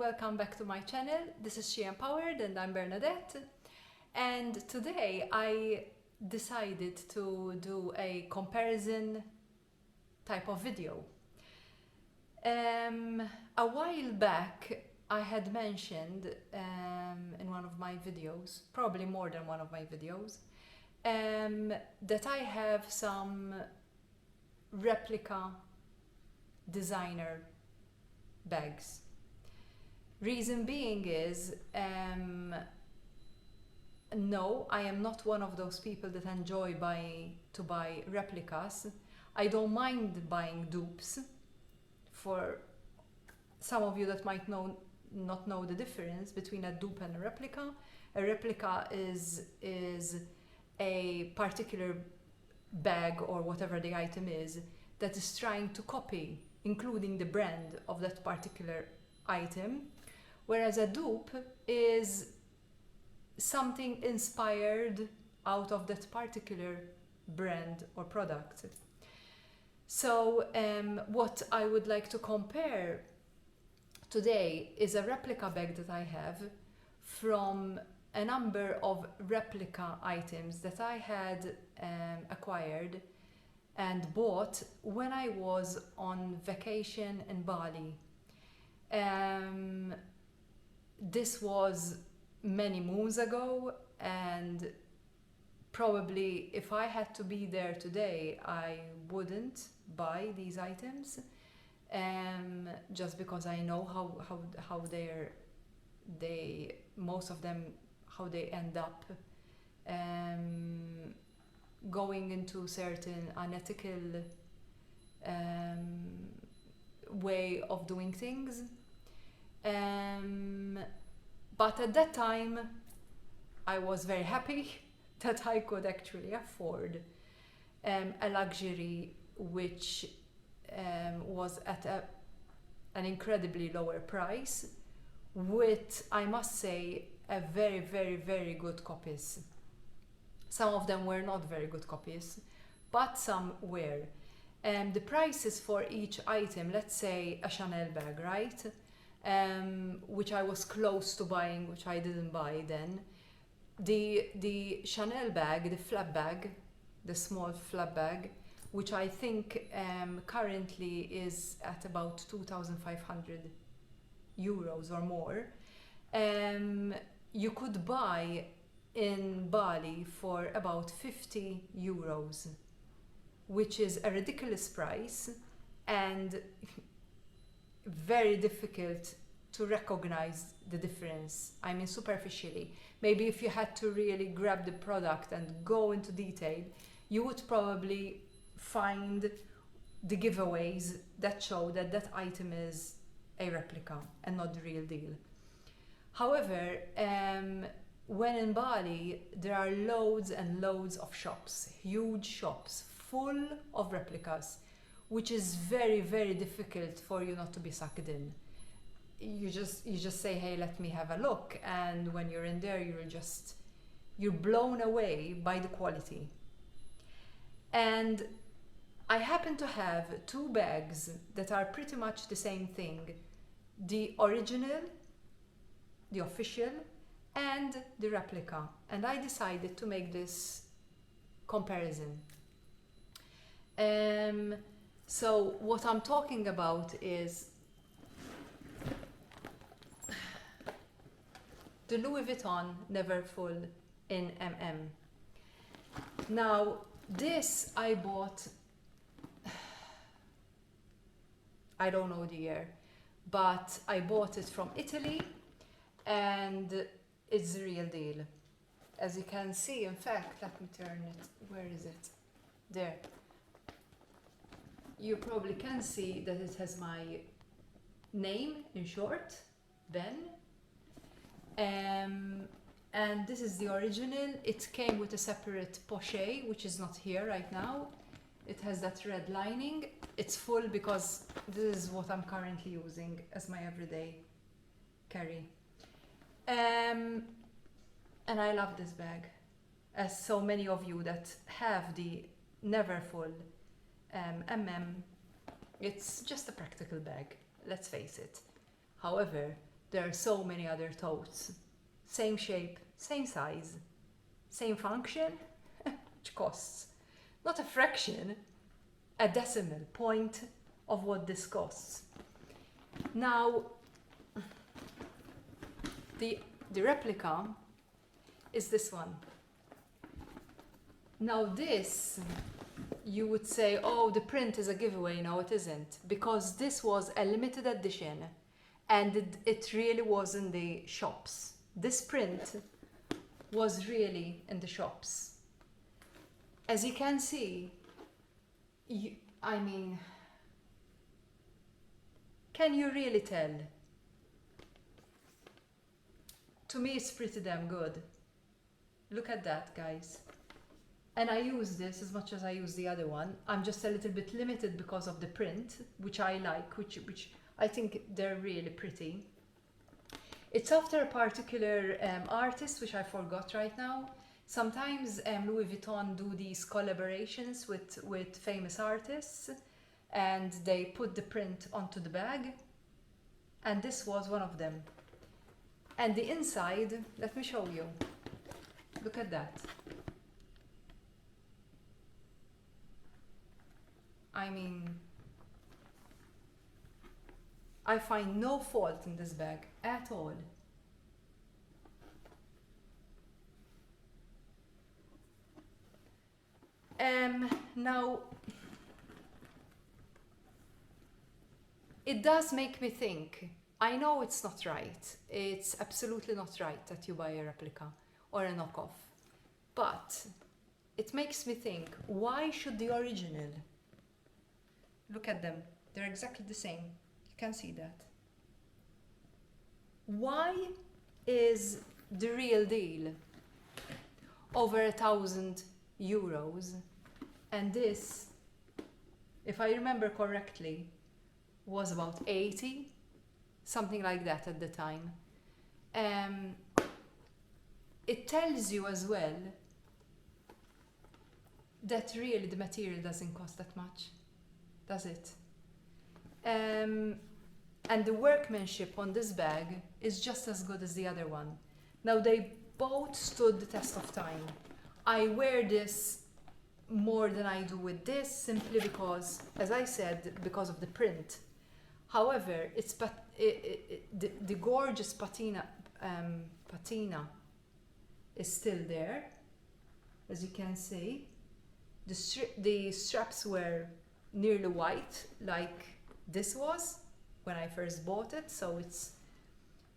welcome back to my channel. This is She Empowered and I'm Bernadette. And today I decided to do a comparison type of video. A while back I had mentioned in one of my videos, probably more than one of my videos, that I have some replica designer bags. Reason being is, no, I am not one of those people that enjoy to buy replicas. I don't mind buying dupes. For some of you that might not know the difference between a dupe and a replica is a particular bag or whatever the item is that is trying to copy, including the brand of that particular item, whereas a dupe is something inspired out of that particular brand or product. So what I would like to compare today is a replica bag that I have from a number of replica items that I had acquired and bought when I was on vacation in Bali. This was many moons ago, and probably if I had to be there today I wouldn't buy these items, just because I know how they most of them, how they end up going into certain unethical way of doing things. But at that time I was very happy that I could actually afford a luxury which was at an incredibly lower price, with, I must say, a very, very, very good copies. Some of them were not very good copies, but some were. The prices for each item, let's say a Chanel bag, right? Which I was close to buying, which I didn't buy then. The Chanel bag, the flap bag, the small flap bag, which I think currently is at about 2,500 euros or more, you could buy in Bali for about 50 euros, which is a ridiculous price and very difficult to recognize the difference. I mean, superficially. Maybe if you had to really grab the product and go into detail, you would probably find the giveaways that show that that item is a replica and not the real deal. However, when in Bali, there are loads and loads of shops, huge shops full of replicas, which is very, very difficult for you not to be sucked in. You just say, hey, let me have a look, and when you're in there, you're blown away by the quality. And I happen to have two bags that are pretty much the same thing: the original, the official, and the replica. And I decided to make this comparison. So what I'm talking about is the Louis Vuitton Never Full in MM. Now, this I bought, I don't know the year, but I bought it from Italy and it's the real deal. As you can see, in fact, let me turn it, where is it? There. You probably can see that it has my name in short, Ben. And this is the original. It came with a separate pochette, which is not here right now. It has that red lining. It's full because this is what I'm currently using as my everyday carry. And I love this bag, as so many of you that have the Never Full MM. It's just a practical bag, let's face it. However, there are so many other totes. Same shape, same size, same function, which costs not a fraction, a decimal point of what this costs. Now, the replica is this one. Now this, you would say, oh, the print is a giveaway. No, it isn't, because this was a limited edition and it really was in the shops. This print was really in the shops. As you can see, I mean, can you really tell? To me, it's pretty damn good. Look at that, guys. And I use this as much as I use the other one. I'm just a little bit limited because of the print, which I like, which I think they're really pretty. It's after a particular artist, which I forgot right now. Sometimes Louis Vuitton do these collaborations with famous artists, and they put the print onto the bag, and this was one of them. And the inside, let me show you. Look at that. I mean, I find no fault in this bag at all. Now, it does make me think. I know it's not right. It's absolutely not right that you buy a replica or a knockoff. But it makes me think, why should the original? Look at them. They're exactly the same. You can see that. Why is the real deal over €1,000 and this, if I remember correctly, was about 80, something like that at the time. It tells you as well that really the material doesn't cost that much, does it? And the workmanship on this bag is just as good as the other one. Now, they both stood the test of time. I wear this more than I do with this, simply because, as I said, because of the print. However, the gorgeous patina is still there, as you can see. The straps were nearly white, like this was when I first bought it, so it's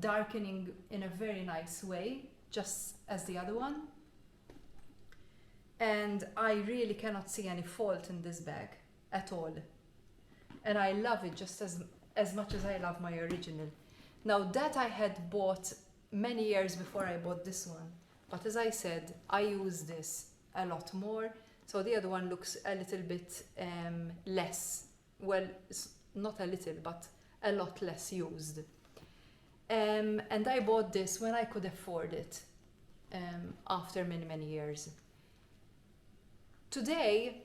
darkening in a very nice way, just as the other one. And I really cannot see any fault in this bag at all. And I love it just as much as I love my original. Now, that I had bought many years before I bought this one, but as I said, I use this a lot more, so the other one looks a little bit less, well, it's not a little, but a lot less used. And I bought this when I could afford it, after many years. Today,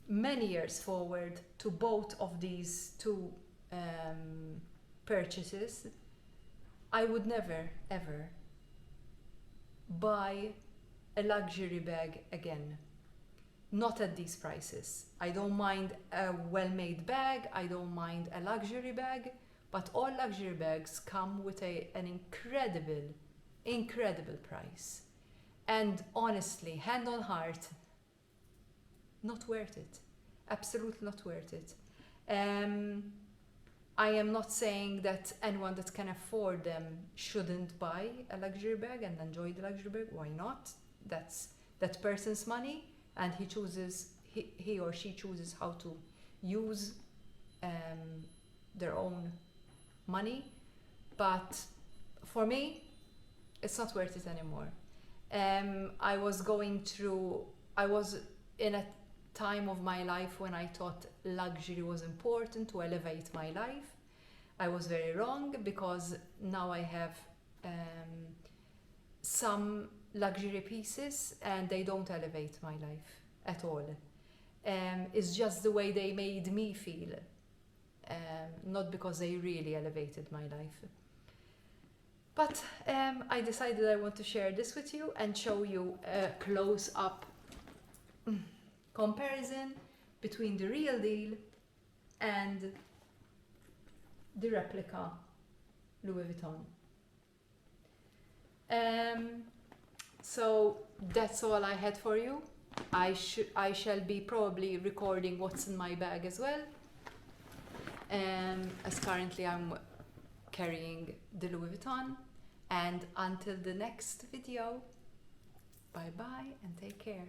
many years forward to both of these two purchases, I would never ever buy a luxury bag again. Not at these prices. I don't mind a well-made bag, I don't mind a luxury bag, but all luxury bags come with an incredible price. And honestly, hand on heart, not worth it. Absolutely not worth it. I am not saying that anyone that can afford them shouldn't buy a luxury bag and enjoy the luxury bag. Why not? That's that person's money, and he or she chooses how to use their own money. But for me, it's not worth it anymore. I was in a time of my life when I thought luxury was important to elevate my life. I was very wrong, because now I have some luxury pieces and they don't elevate my life at all. It's just the way they made me feel. not because they really elevated my life. But I decided I want to share this with you and show you a close-up comparison between the real deal and the replica Louis Vuitton. So that's all I had for you. I shall be probably recording what's in my bag as well. As currently I'm carrying the Louis Vuitton. And until the next video, bye bye and take care.